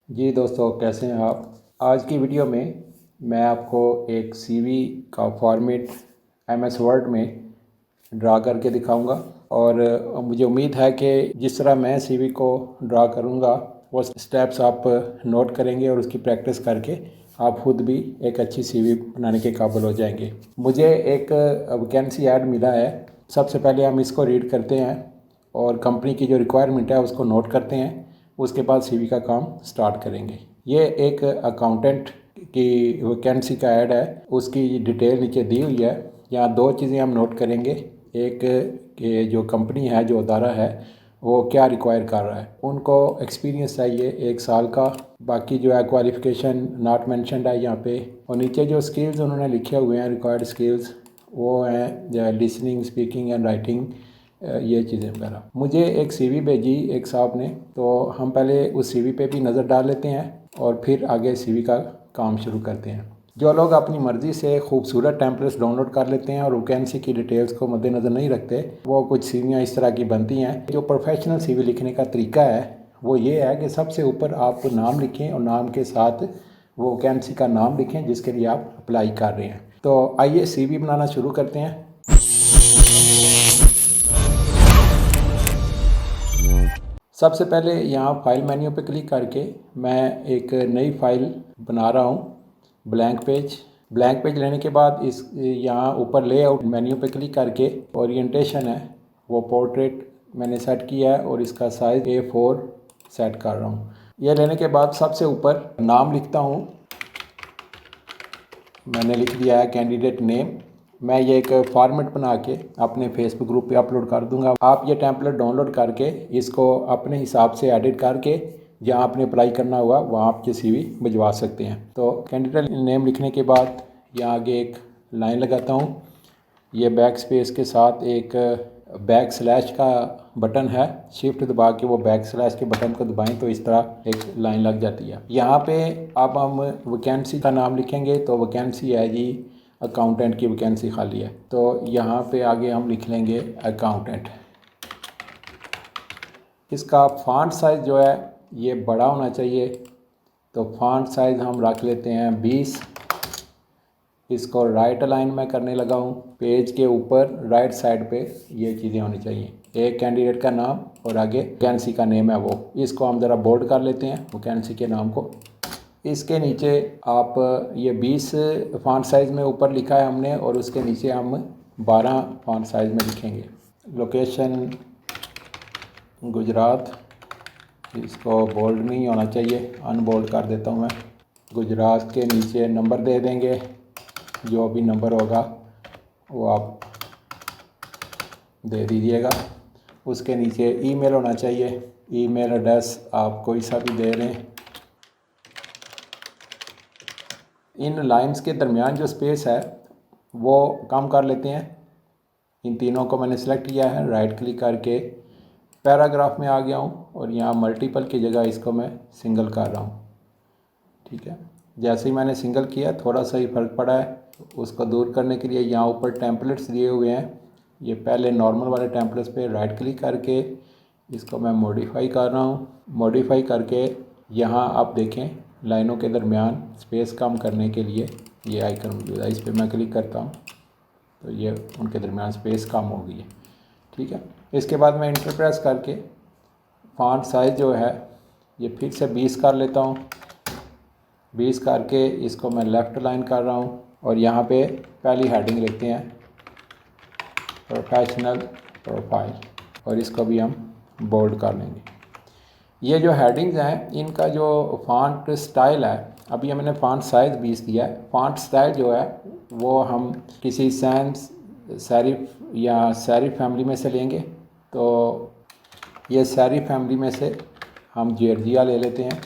जी दोस्तों, कैसे हैं आप। आज की वीडियो में मैं आपको एक सीवी का फॉर्मेट एमएस वर्ड में ड्रा करके दिखाऊंगा और मुझे उम्मीद है कि जिस तरह मैं सीवी को ड्रा करूंगा वो स्टेप्स आप नोट करेंगे और उसकी प्रैक्टिस करके आप खुद भी एक अच्छी सीवी बनाने के काबिल हो जाएंगे। मुझे एक वैकेंसी ऐड मिला है। सबसे पहले हम इसको रीड करते हैं और कंपनी की जो रिक्वायरमेंट है उसको नोट करते हैं। उसके बाद सीवी का काम स्टार्ट करेंगे। ये एक अकाउंटेंट की वैकेंसी का ऐड है, उसकी डिटेल नीचे दी हुई है। यहाँ दो चीज़ें हम नोट करेंगे। एक कि जो कंपनी है, जो अदारा है, वो क्या रिक्वायर कर रहा है। उनको एक्सपीरियंस चाहिए 1 साल का। बाकी जो है क्वालिफ़िकेशन नॉट मेंशन्ड है यहाँ पे। और नीचे जो स्किल्स उन्होंने लिखे हुए हैं, रिक्वायर्ड स्किल्स, वो हैं लिसनिंग, स्पीकिंग एंड राइटिंग, ये चीज़ें वगैरह। मुझे एक सीवी भेजी एक साहब ने, तो हम पहले उस सीवी पे भी नज़र डाल लेते हैं और फिर आगे सीवी का काम शुरू करते हैं। जो लोग अपनी मर्ज़ी से खूबसूरत टेम्पलेट्स डाउनलोड कर लेते हैं और वैकेंसी की डिटेल्स को मद्देनज़र नहीं रखते, वो कुछ सीवियाँ इस तरह की बनती हैं। जो प्रोफेशनल सीवी लिखने का तरीका है वो ये है कि सबसे ऊपर आप नाम लिखें और नाम के साथ वो वैकेंसी का नाम लिखें जिसके लिए आप अप्लाई कर रहे हैं। तो आइए सीवी बनाना शुरू करते हैं। सबसे पहले यहाँ फाइल मेन्यू पे क्लिक करके मैं एक नई फाइल बना रहा हूँ, ब्लैंक पेज लेने के बाद इस यहाँ ऊपर लेआउट मेन्यू पे क्लिक करके ओरिएंटेशन है वो पोर्ट्रेट मैंने सेट किया है और इसका साइज़ A4 सेट कर रहा हूँ। यह लेने के बाद सबसे ऊपर नाम लिखता हूँ। मैंने लिख दिया है कैंडिडेट नेम। मैं ये एक फॉर्मेट बना के अपने फेसबुक ग्रुप पे अपलोड कर दूंगा। आप ये टेम्पलेट डाउनलोड करके इसको अपने हिसाब से एडिट करके जहाँ आपने अप्लाई करना हुआ वहाँ आप ये सीवी भिजवा सकते हैं। तो कैंडिडेट नेम लिखने के बाद यहाँ आगे एक लाइन लगाता हूँ। ये बैक स्पेस के साथ एक बैक स्लैश का बटन है, शिफ्ट दबा के वो बैक स्लैश के बटन को दबाएं तो इस तरह एक लाइन लग जाती है। यहाँ पे अब हम वैकेंसी का नाम लिखेंगे। तो वैकेंसी है जी अकाउंटेंट की वैकेंसी खाली है, तो यहाँ पे आगे हम लिख लेंगे अकाउंटेंट। इसका फ़ॉन्ट साइज़ जो है ये बड़ा होना चाहिए, तो फ़ॉन्ट साइज़ हम रख लेते हैं 20। इसको राइट अलाइन में करने लगा हूँ। पेज के ऊपर राइट साइड पे ये चीज़ें होनी चाहिए, एक कैंडिडेट का नाम और आगे वैकेंसी का नेम है वो। इसको हम ज़रा बोल्ड कर लेते हैं वैकेंसी के नाम को। इसके नीचे आप ये 20 फ़ॉन्ट साइज़ में ऊपर लिखा है हमने और उसके नीचे हम 12 फ़ॉन्ट साइज़ में लिखेंगे। लोकेशन गुजरात, इसको बोल्ड नहीं होना चाहिए, अनबोल्ड कर देता हूँ मैं। गुजरात के नीचे नंबर दे देंगे, जो भी नंबर होगा वो आप दे दीजिएगा। उसके नीचे ईमेल होना चाहिए, ईमेल एड्रेस आप कोई सा भी दे दें। इन लाइंस के दरमियान जो स्पेस है वो कम कर लेते हैं। इन तीनों को मैंने सेलेक्ट किया है, राइट क्लिक करके पैराग्राफ में आ गया हूँ और यहाँ मल्टीपल की जगह इसको मैं सिंगल कर रहा हूँ। ठीक है, जैसे ही मैंने सिंगल किया थोड़ा सा ही फ़र्क पड़ा है। उसको दूर करने के लिए यहाँ ऊपर टेम्पलेट्स दिए हुए हैं, ये पहले नॉर्मल वाले टेम्पलेट्स पे राइट क्लिक करके इसको मैं मॉडिफाई कर रहा हूँ। मॉडिफाई करके यहाँ आप देखें लाइनों के दरमियान स्पेस कम करने के लिए ये आइकन मौजूद है, इस पर मैं क्लिक करता हूँ तो ये उनके दरमियान स्पेस कम हो गई है। ठीक है, इसके बाद मैं इंटर प्रेस करके फ़ॉन्ट साइज़ जो है ये फिर से 20 कर लेता हूँ। 20 करके इसको मैं लेफ़्ट लाइन कर रहा हूँ और यहाँ पे पहली हेडिंग लिखते हैं प्रोफेशनल प्रोफाइल और इसको भी हम बोल्ड कर लेंगे। ये जो हेडिंग्स हैं इनका जो फ़ॉन्ट स्टाइल है, अभी मैंने फ़ॉन्ट साइज़ 20 दिया है, फ़ॉन्ट स्टाइल जो है वो हम किसी सैंस सेरिफ या सेरिफ फैमिली में से लेंगे। तो ये सेरिफ फैमिली में से हम जॉर्जिया ले लेते हैं।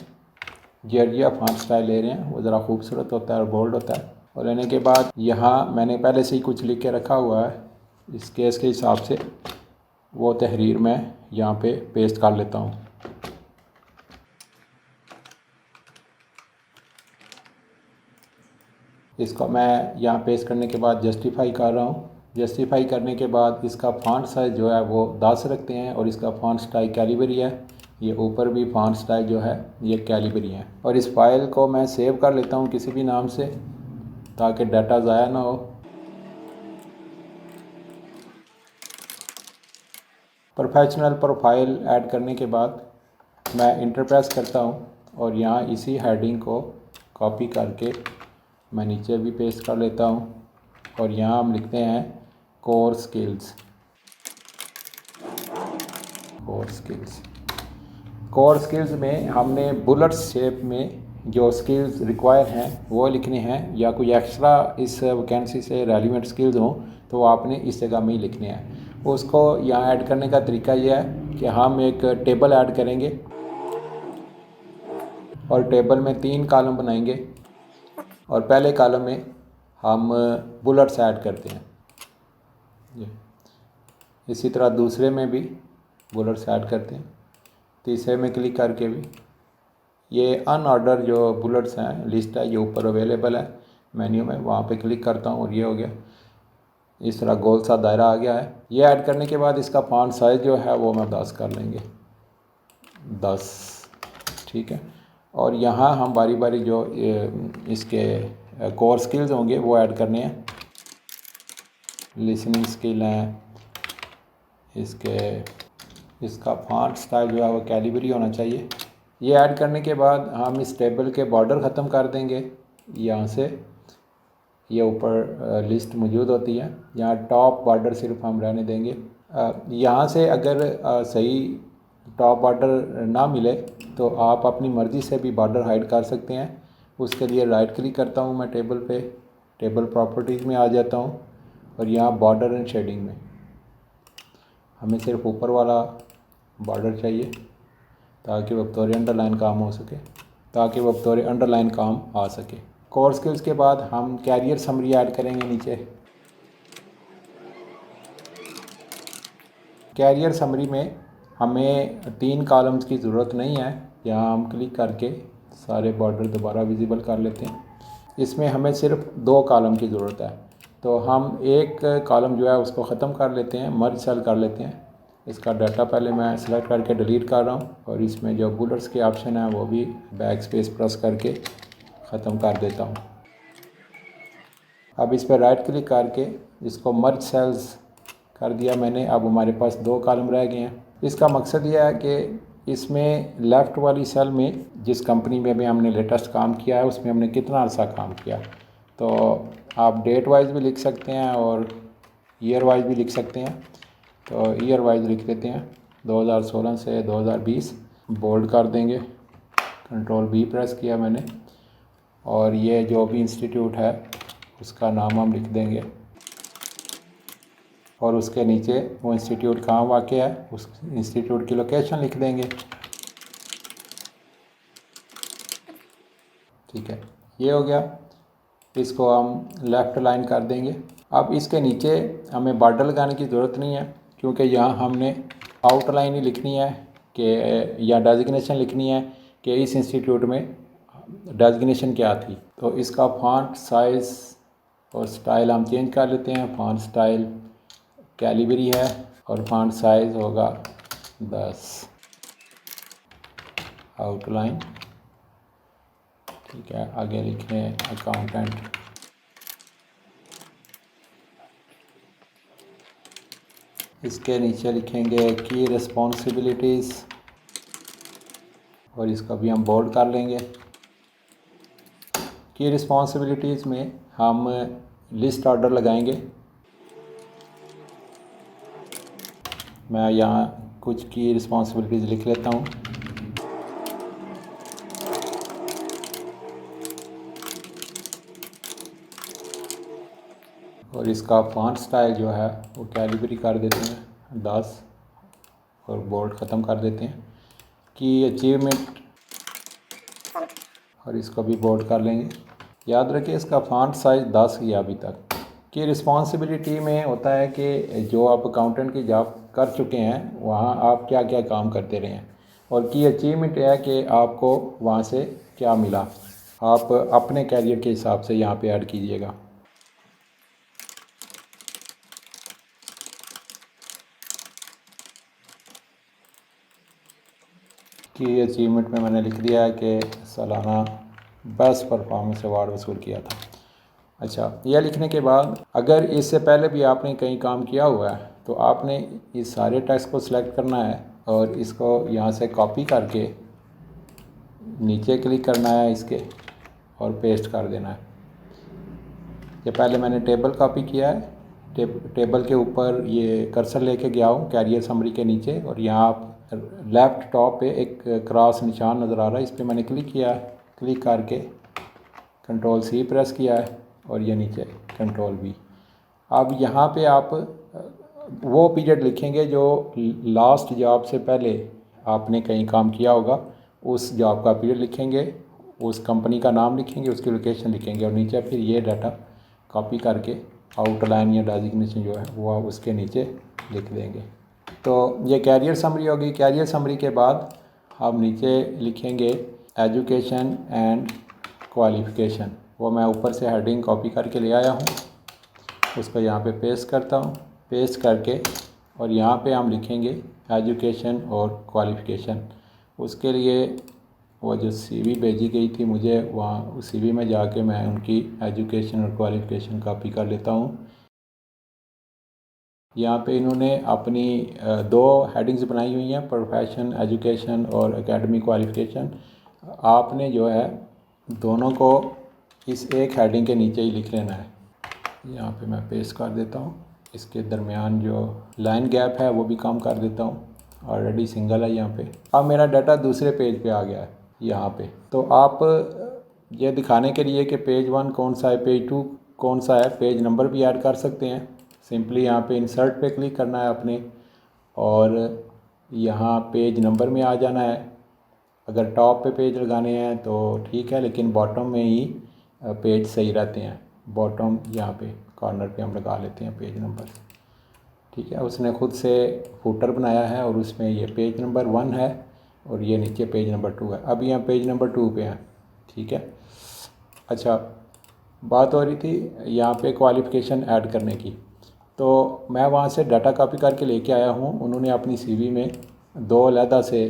जॉर्जिया फ़ॉन्ट स्टाइल ले रहे हैं, वो ज़रा खूबसूरत होता है और बोल्ड होता है। और लेने के बाद यहाँ मैंने पहले से ही कुछ लिख के रखा हुआ है, इस केस के हिसाब से वो तहरीर मैं यहाँ पे पेस्ट कर लेता हूँ। इसको मैं यहाँ पेस्ट करने के बाद जस्टिफाई कर रहा हूँ। जस्टिफाई करने के बाद इसका फ़ॉन्ट साइज़ जो है वो 10 रखते हैं और इसका फ़ॉन्ट स्टाइल कैलिबरी है ये ऊपर भी फॉन्ट स्टाइल जो है ये कैलिबरी है। और इस फाइल को मैं सेव कर लेता हूँ किसी भी नाम से ताकि डाटा ज़ाया ना हो। प्रोफेशनल प्रोफाइल ऐड करने के बाद मैं इंटर प्रेस करता हूँ और यहाँ इसी हेडिंग को कॉपी करके मैं नीचे भी पेस्ट कर लेता हूँ और यहाँ हम लिखते हैं कोर स्किल्स। कोर स्किल्स में हमने बुलेट शेप में जो स्किल्स रिक्वायर हैं वो लिखने हैं, या कोई एक्स्ट्रा इस वैकेंसी से रेलिवेंट स्किल्स हों तो वो आपने इस जगह में ही लिखने हैं। उसको यहाँ ऐड करने का तरीका ये है कि हम एक टेबल ऐड करेंगे और टेबल में 3 कॉलम बनाएंगे और पहले कॉलम में हम बुलेट्स ऐड करते हैं। इसी तरह दूसरे में भी बुलेट्स ऐड करते हैं, तीसरे में क्लिक करके भी। ये अनऑर्डर जो बुलेट्स हैं लिस्ट है ये ऊपर अवेलेबल है मेन्यू में, वहाँ पे क्लिक करता हूँ और ये हो गया। इस तरह गोल सा दायरा आ गया है। ये ऐड करने के बाद इसका फॉन्ट साइज़ जो है वो मैं 10 कर लेंगे, 10, ठीक है। और यहाँ हम बारी बारी जो इसके कोर स्किल्स होंगे वो ऐड करने हैं। लिसनिंग स्किल हैं, इसका फॉन्ट स्टाइल जो है वो कैलिबरी होना चाहिए। ये ऐड करने के बाद हम इस टेबल के बॉर्डर ख़त्म कर देंगे। यहाँ से ये ऊपर लिस्ट मौजूद होती है, यहाँ टॉप बॉर्डर सिर्फ हम रहने देंगे। यहाँ से अगर सही टॉप बॉर्डर ना मिले तो आप अपनी मर्ज़ी से भी बॉर्डर हाइड कर सकते हैं। उसके लिए राइट क्लिक करता हूँ मैं टेबल पे, टेबल प्रॉपर्टीज़ में आ जाता हूँ और यहाँ बॉर्डर एंड शेडिंग में हमें सिर्फ ऊपर वाला बॉर्डर चाहिए ताकि वह बतौर अंडरलाइन काम आ सके। कोर स्किल्स के बाद हम कैरियर समरी ऐड करेंगे नीचे। कैरियर समरी में हमें 3 कॉलम्स की ज़रूरत नहीं है, यहाँ हम क्लिक करके सारे बॉर्डर दोबारा विजिबल कर लेते हैं। इसमें हमें सिर्फ 2 कॉलम की ज़रूरत है, तो हम एक कॉलम जो है उसको ख़त्म कर लेते हैं, मर्ज सेल कर लेते हैं। इसका डाटा पहले मैं सेलेक्ट करके डिलीट कर रहा हूँ और इसमें जो बुलेट्स के ऑप्शन है वो भी बैक स्पेस प्रेस करके ख़त्म कर देता हूँ। अब इस पर राइट क्लिक करके इसको मर्ज सेल्स कर दिया मैंने। अब हमारे पास 2 कॉलम रह गए हैं। इसका मकसद यह है कि इसमें लेफ़्ट वाली सेल में जिस कंपनी में भी हमने लेटेस्ट काम किया है उसमें हमने कितना अर्सा काम किया, तो आप डेट वाइज भी लिख सकते हैं और ईयर वाइज भी लिख सकते हैं। तो ईयर वाइज लिख देते हैं 2016 से 2020, बोल्ड कर देंगे, कंट्रोल बी प्रेस किया मैंने और ये जो भी इंस्टीट्यूट है उसका नाम हम लिख देंगे और उसके नीचे वो इंस्टीट्यूट कहाँ वाक़ है उस इंस्टीट्यूट की लोकेशन लिख देंगे, ठीक है। ये हो गया। इसको हम लेफ़्ट लाइन कर देंगे। अब इसके नीचे हमें बॉर्डर लगाने की ज़रूरत नहीं है क्योंकि यहाँ हमने आउटलाइन ही लिखनी है कि या डेजिग्नेशन लिखनी है कि इस इंस्टीट्यूट में डेजिग्नेशन क्या थी। तो इसका फॉन्ट साइज़ और स्टाइल हम चेंज कर लेते हैं। फॉन्ट स्टाइल कैलिबरी है और फॉन्ट साइज़ होगा 10, आउटलाइन, ठीक है। आगे लिखें अकाउंटेंट। इसके नीचे लिखेंगे की रिस्पॉन्सिबिलिटीज़ और इसका भी हम बोल्ड कर लेंगे। की रिस्पॉन्सिबिलिटीज़ में हम लिस्ट ऑर्डर लगाएंगे। मैं यहाँ कुछ की रिस्पॉन्सिबिलिटीज़ लिख लेता हूँ। और इसका फॉन्ट स्टाइल जो है वो कैलिबरी कर देते हैं 10 और बोल्ड ख़त्म कर देते हैं। की अचीवमेंट और इसको भी बोल्ड कर लेंगे। याद रखिए इसका फॉन्ट साइज़ 10 ही है अभी तक। की रिस्पॉन्सिबिलिटी में होता है कि जो आप अकाउंटेंट की जॉब कर चुके हैं वहाँ आप क्या क्या काम करते रहे हैं, और की अचीवमेंट है कि आपको वहाँ से क्या मिला। आप अपने कैरियर के हिसाब से यहाँ पे ऐड कीजिएगा। की अचीवमेंट में मैंने लिख दिया है कि सालाना बेस्ट परफॉर्मेंस अवार्ड वसूल किया था। अच्छा, यह लिखने के बाद अगर इससे पहले भी आपने कहीं काम किया हुआ है तो आपने इस सारे टेक्स्ट को सिलेक्ट करना है और इसको यहाँ से कॉपी करके नीचे क्लिक करना है इसके और पेस्ट कर देना है। ये पहले मैंने टेबल कॉपी किया है, टेबल के ऊपर ये कर्सर लेके गया हूँ कैरियर समरी के नीचे, और यहाँ आप लेफ़्ट टॉप पे एक क्रॉस निशान नज़र आ रहा है, इस पर मैंने क्लिक किया है। क्लिक करके कंट्रोल सी प्रेस किया है और ये नीचे कंट्रोल वी। अब यहाँ पे आप वो पीरियड लिखेंगे जो लास्ट जॉब से पहले आपने कहीं काम किया होगा, उस जॉब का पीरियड लिखेंगे, उस कंपनी का नाम लिखेंगे, उसकी लोकेशन लिखेंगे और नीचे फिर ये डाटा कॉपी करके आउटलाइन या डेजिग्नेशन जो है वो उसके नीचे लिख देंगे। तो ये कैरियर समरी होगी। कैरियर समरी के बाद हम नीचे लिखेंगे एजुकेशन एंड क्वालिफ़िकेशन। वो मैं ऊपर से हेडिंग कॉपी करके ले आया हूँ, उसको यहाँ पे पेस्ट करता हूँ। पेस्ट करके और यहाँ पे हम लिखेंगे एजुकेशन और क्वालिफ़िकेशन। उसके लिए वो जो सीवी भेजी गई थी मुझे, वहाँ उस सीवी में जाके मैं उनकी एजुकेशन और क्वालिफ़िकेशन कॉपी कर लेता हूँ। यहाँ पे इन्होंने अपनी दो हेडिंग्स बनाई हुई हैं, प्रोफेशन एजुकेशन और एकेडमिक क्वालिफ़िकेशन। आपने जो है दोनों को इस एक हेडिंग के नीचे ही लिख लेना है। यहाँ पे मैं पेस्ट कर देता हूँ। इसके दरमियान जो लाइन गैप है वो भी कम कर देता हूँ, ऑलरेडी सिंगल है यहाँ पे। अब मेरा डाटा दूसरे पेज पे आ गया है यहाँ पे। तो आप ये दिखाने के लिए कि पेज 1 कौन सा है, पेज 2 कौन सा है, पेज नंबर भी ऐड कर सकते हैं। सिंपली यहाँ पे इंसर्ट पे क्लिक करना है आपने और यहाँ पेज नंबर में आ जाना है। अगर टॉप पे पेज लगाने हैं तो ठीक है, लेकिन बॉटम में ही पेज सही रहते हैं। बॉटम यहाँ पे कॉर्नर पे हम लगा लेते हैं पेज नंबर, ठीक है। उसने खुद से फुटर बनाया है और उसमें ये पेज नंबर 1 है और ये नीचे पेज नंबर 2 है। अब यहाँ पेज नंबर 2 पे हैं, ठीक है। अच्छा, बात हो रही थी यहाँ पे क्वालिफ़िकेशन ऐड करने की। तो मैं वहाँ से डाटा कॉपी करके लेके आया हूँ। उन्होंने अपनी सीवी में दो अलहदा से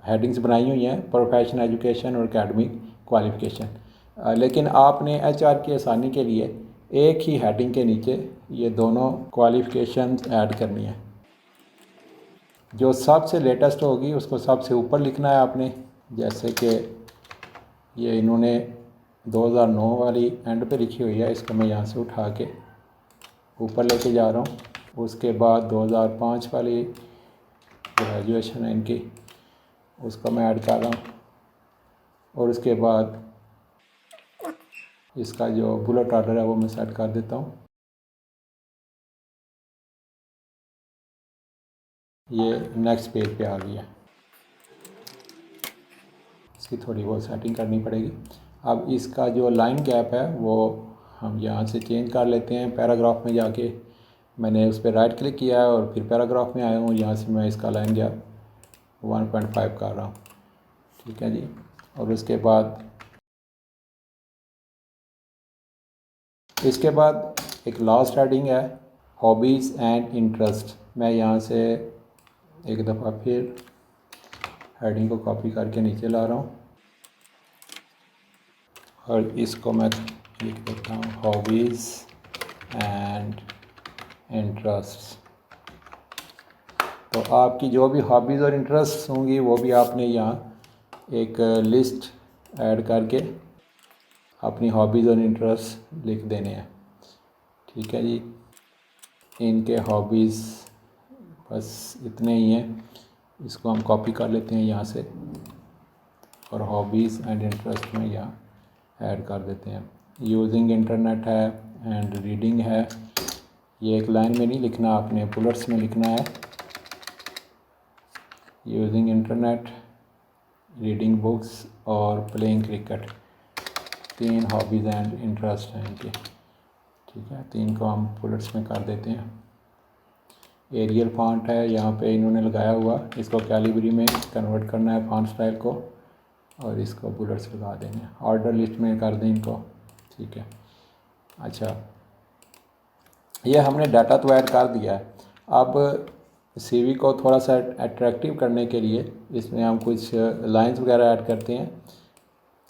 हेडिंग्स बनाई हुई हैं, प्रोफेशन एजुकेशन और एकेडमिक क्वालिफ़िकेशन। लेकिन आपने एचआर की आसानी के लिए एक ही हेडिंग के नीचे ये दोनों क्वालिफ़िकेशन ऐड करनी है। जो सबसे लेटेस्ट होगी उसको सबसे ऊपर लिखना है आपने। जैसे कि ये इन्होंने 2009 वाली एंड पे लिखी हुई है, इसको मैं यहाँ से उठा के ऊपर लेके जा रहा हूँ। उसके बाद 2005 वाली ग्रेजुएशन है इनकी, उसको मैं ऐड कर रहा हूँ। और उसके बाद इसका जो बुलेट ऑर्डर है वो मैं सेट कर देता हूँ। ये नेक्स्ट पेज पे आ गया। इसकी थोड़ी बहुत सेटिंग करनी पड़ेगी। अब इसका जो लाइन गैप है वो हम यहाँ से चेंज कर लेते हैं। पैराग्राफ में जाके मैंने उस पर राइट क्लिक किया है और फिर पैराग्राफ में आया हूँ। यहाँ से मैं इसका लाइन गैप 1.5 कर रहा हूँ, ठीक है जी। और उसके बाद इसके बाद एक लास्ट हेडिंग है हॉबीज़ एंड इंटरेस्ट। मैं यहाँ से एक दफ़ा फिर हेडिंग को कॉपी करके नीचे ला रहा हूँ और इसको मैं लिख देता हूँ हॉबीज़ एंड इंटरेस्ट। तो आपकी जो भी हॉबीज़ और इंटरेस्ट होंगी वो भी आपने यहाँ एक लिस्ट ऐड करके अपनी हॉबीज़ और इंटरेस्ट लिख देने हैं, ठीक है जी। इनके हॉबीज़ बस इतने ही हैं। इसको हम कॉपी कर लेते हैं यहाँ से और हॉबीज़ एंड इंटरेस्ट में यहाँ ऐड कर देते हैं। यूजिंग इंटरनेट है एंड रीडिंग है। ये एक लाइन में नहीं लिखना, आपने बुलेट्स में लिखना है। यूजिंग इंटरनेट, रीडिंग बुक्स और playing cricket, 3 hobbies and interest हैं इनके, ठीक है। 3 को हम बुलेट्स में कर देते हैं। एरियल फॉन्ट है यहाँ पे इन्होंने लगाया हुआ, इसको कैलिबरी में कन्वर्ट करना है फॉन्ट स्टाइल को और इसको बुलेट्स लगा देंगे। ऑर्डर लिस्ट में कर दें इनको, ठीक है। अच्छा, ये हमने डाटा तो ऐड कर दिया है। अब सीवी को थोड़ा सा अट्रैक्टिव करने के लिए इसमें हम कुछ लाइंस वगैरह ऐड करते हैं।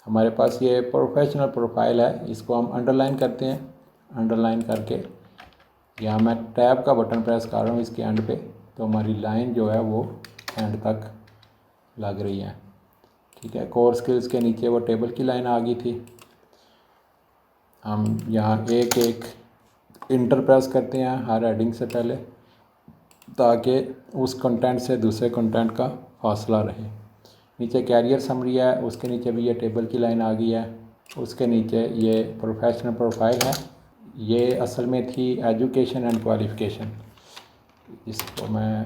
हमारे पास ये प्रोफेशनल प्रोफाइल है, इसको हम अंडरलाइन करते हैं। अंडरलाइन करके यहाँ मैं टैब का बटन प्रेस कर रहा हूँ इसके एंड पे, तो हमारी लाइन जो है वो एंड तक लग रही है। ठीक है, कोर स्किल्स के नीचे वो टेबल की लाइन आ गई थी। हम यहाँ एक एक इंटर प्रेस करते हैं हर हेडिंग से पहले, ताकि उस कंटेंट से दूसरे कंटेंट का फासला रहे। नीचे कैरियर समरी है, उसके नीचे भी ये टेबल की लाइन आ गई है। उसके नीचे ये प्रोफेशनल प्रोफाइल है, ये असल में थी एजुकेशन एंड क्वालिफ़िकेशन, इसको मैं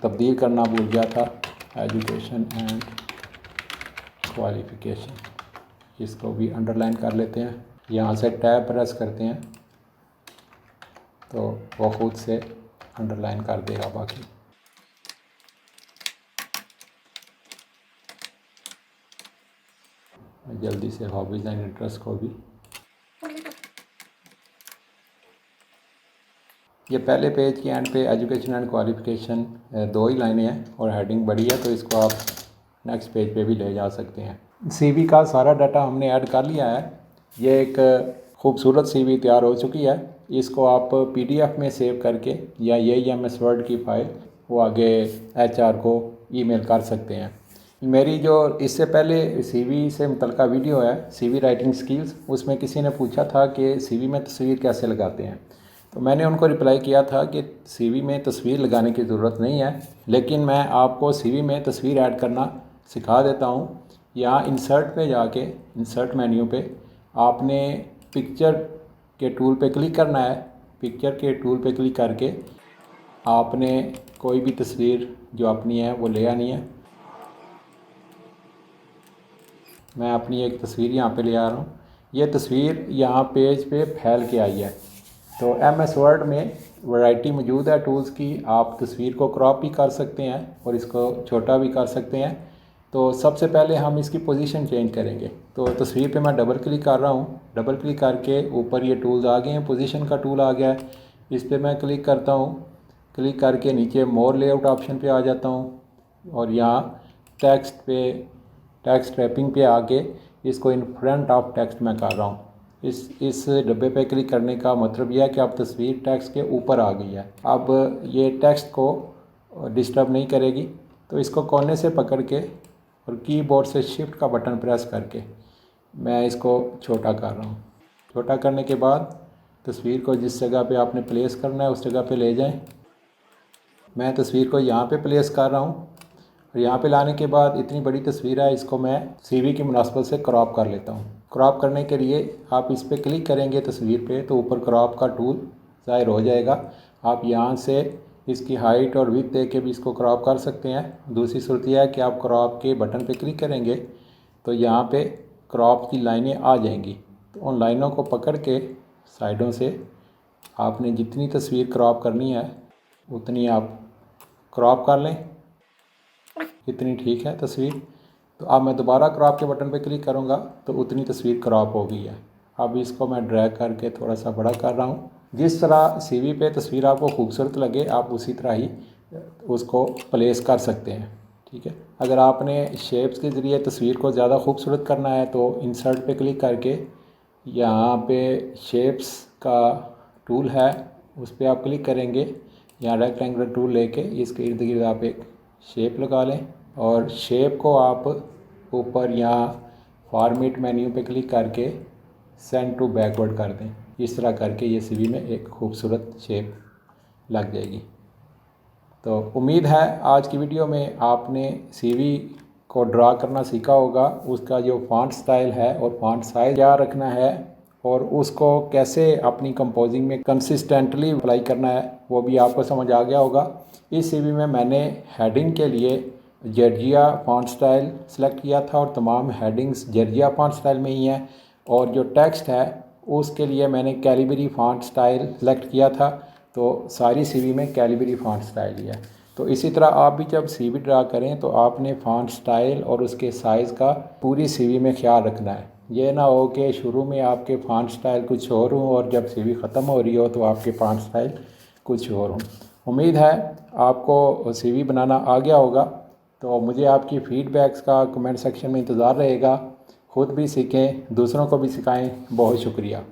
तब्दील करना भूल गया था। एजुकेशन एंड क्वालिफ़िकेशन, इसको भी अंडरलाइन कर लेते हैं। यहाँ से टैब प्रेस करते हैं तो वो खुद से अंडरलाइन कर देगा। बाकी जल्दी से हॉबीज़ एंड इंटरेस्ट को भी, ये पहले पेज के एंड पे एजुकेशन एंड क्वालिफ़िकेशन 2 ही लाइनें हैं और हेडिंग बड़ी है, तो इसको आप नेक्स्ट पेज पे भी ले जा सकते हैं। सीवी का सारा डाटा हमने ऐड कर लिया है। ये एक खूबसूरत सीवी तैयार हो चुकी है। इसको आप पीडीएफ में सेव करके या ये एमएस वर्ड की फ़ाइल वो आगे एचआर को ईमेल कर सकते हैं। मेरी जो इससे पहले सीवी से मुतल्लिका वीडियो है, सीवी राइटिंग स्किल्स, उसमें किसी ने पूछा था कि सीवी में तस्वीर कैसे लगाते हैं, तो मैंने उनको रिप्लाई किया था कि सीवी में तस्वीर लगाने की ज़रूरत नहीं है, लेकिन मैं आपको सीवी में तस्वीर ऐड करना सिखा देता हूँ। यहाँ इंसर्ट पे जाके, इंसर्ट मेन्यू पे आपने पिक्चर के टूल पे क्लिक करना है। पिक्चर के टूल पे क्लिक करके आपने कोई भी तस्वीर जो अपनी है वो ले आनी है। मैं अपनी एक तस्वीर यहाँ पे ले आ रहा हूँ। ये तस्वीर यहाँ पेज पे फैल के आई है। तो एमएस वर्ड में वैरायटी मौजूद है टूल्स की, आप तस्वीर को क्रॉप भी कर सकते हैं और इसको छोटा भी कर सकते हैं। तो सबसे पहले हम इसकी पोजीशन चेंज करेंगे। तो तस्वीर पे मैं डबल क्लिक कर रहा हूँ, डबल क्लिक करके ऊपर ये टूल्स आ गए हैं, पोजीशन का टूल आ गया है, इस पर मैं क्लिक करता हूँ। क्लिक करके नीचे मोर लेआउट ऑप्शन पे आ जाता हूँ और यहाँ टेक्स्ट पे, टेक्स्ट रैपिंग पे आके इसको इन फ्रंट ऑफ टेक्स्ट में कर रहा हूँ। इस डब्बे पे क्लिक करने का मतलब यह है कि अब तस्वीर टेक्स्ट के ऊपर आ गई है। अब ये टेक्स्ट को डिस्टर्ब नहीं करेगी, तो इसको कोने से पकड़ के और कीबोर्ड से शिफ्ट का बटन प्रेस करके मैं इसको छोटा कर रहा हूँ। छोटा करने के बाद तस्वीर को जिस जगह पे आपने प्लेस करना है उस जगह पे ले जाएं। मैं तस्वीर को यहाँ पे प्लेस कर रहा हूँ और यहाँ पे लाने के बाद इतनी बड़ी तस्वीर है, इसको मैं सीवी की मुनासबत से क्रॉप कर लेता हूँ। क्रॉप करने के लिए आप इस पर क्लिक करेंगे तस्वीर पे, तो ऊपर क्रॉप का टूल ज़ाहिर हो जाएगा। आप यहाँ से इसकी हाइट और विड्थ दे के भी इसको क्रॉप कर सकते हैं। दूसरी सूरत यह है कि आप क्रॉप के बटन पे क्लिक करेंगे तो यहाँ पे क्रॉप की लाइनें आ जाएंगी। तो उन लाइनों को पकड़ के साइडों से आपने जितनी तस्वीर क्रॉप करनी है उतनी आप क्रॉप कर लें। इतनी ठीक है तस्वीर। तो अब मैं दोबारा क्रॉप के बटन पे क्लिक करूँगा तो उतनी तस्वीर क्रॉप हो गई है। अब इसको मैं ड्रैग करके थोड़ा सा बड़ा कर रहा हूँ। जिस तरह सीवी पे तस्वीर आपको खूबसूरत लगे आप उसी तरह ही उसको प्लेस कर सकते हैं। ठीक है, अगर आपने शेप्स के ज़रिए तस्वीर को ज़्यादा खूबसूरत करना है तो इंसर्ट पे क्लिक करके यहाँ पे शेप्स का टूल है उस पर आप क्लिक करेंगे। यहाँ रेक्टेंगुलर टूल लेके इसके इर्द गिर्द आप एक शेप लगा लें और शेप को आप ऊपर यहाँ फॉर्मेट मेन्यू पे क्लिक करके सेंड टू बैकवर्ड कर दें। इस तरह करके ये सीवी में एक खूबसूरत शेप लग जाएगी। तो उम्मीद है आज की वीडियो में आपने सीवी को ड्रा करना सीखा होगा, उसका जो फॉन्ट स्टाइल है और फॉन्ट साइज क्या रखना है और उसको कैसे अपनी कंपोजिंग में कंसिस्टेंटली अप्लाई करना है वो भी आपको समझ आ गया होगा। इस सीवी में मैंने हेडिंग के लिए जर्जिया फॉन्ट स्टाइल सेलेक्ट किया था और तमाम हेडिंग्स जर्जिया फॉन्ट स्टाइल में ही हैं, और जो टेक्स्ट है उसके लिए मैंने कैलिबरी फॉन्ट स्टाइल सेलेक्ट किया था। तो सारी सीवी में कैलिबरी फॉन्ट स्टाइल ही है। तो इसी तरह आप भी जब सीवी ड्रा करें तो आपने फॉन्ट स्टाइल और उसके साइज़ का पूरी सीवी में ख्याल रखना है। ये ना हो कि शुरू में आपके फॉन्ट स्टाइल कुछ और हों और जब सीवी ख़त्म हो रही हो तो आपके फॉन्ट स्टाइल कुछ और हों। उम्मीद है आपको सीवी बनाना आ गया होगा, तो मुझे आपकी फ़ीडबैक्स का कमेंट सेक्शन में इंतज़ार रहेगा। ख़ुद भी सीखें, दूसरों को भी सिखाएं। बहुत शुक्रिया।